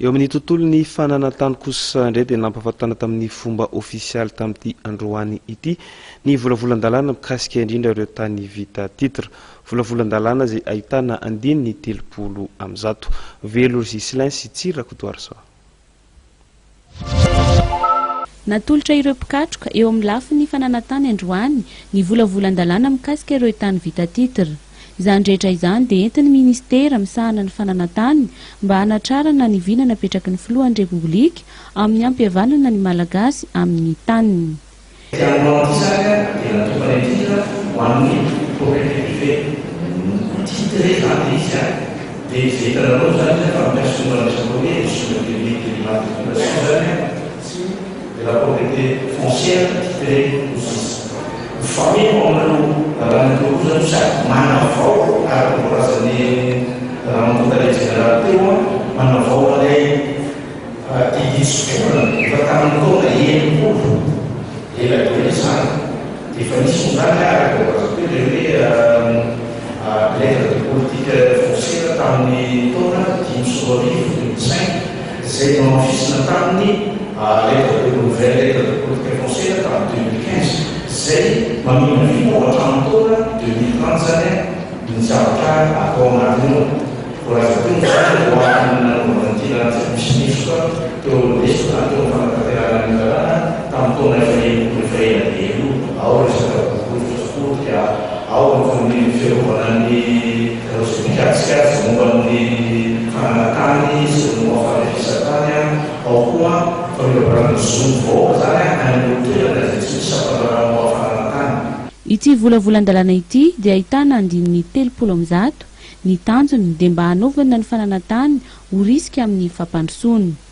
Eo amin'ny tontolon'ny fananantany kosa indray dia nampahafantarina tamin'ny fomba ofisialy tamin'ity androany ity ny volavolan-dalàna mikasika indrindra ireo tany vita titra. Volavolan-dalàna izay ahitana andininy 30 velo sy silensy tsira kotoarsa. Natolotra ireo mpikatroka eo amin'ny lafin'ny fananantany androany ny volavolan-dalàna mikasika ireo tany vita titra. Izany rehetra izany dia entin'ny ministera misahana ny fananantany mba hanatrarana ny vina napetraky ny filohan'ny repoblika amin'ny ampihavanana ny malagasy amin'ny taniny. La propriété foncière titrée aussi. Famille on a nous ça manafau à proposer la montagne générale de manafau les qui discutent va quand et la connaissance définition là pour lettre de politique foncière dans les tours qui sont livres 5 c'est un office tamin'ny lettre de nouvelle lettre de politique foncière en 2015 c'est ma mine au temps 2030 années nous avons à comment pour la fin de l'année on a dit la ministre to restaurant to Nampahafantarina tanto na feira de ahora está por que ao família ferroviária os mikasika vão de tany semua ofisialy ao kuwa família zoom ity volavolan-dalàna ity dia ahitana andininy 30 ny tanjony dia mba hanaovana ny fananantany ho risika amin'ny fampandrosoany.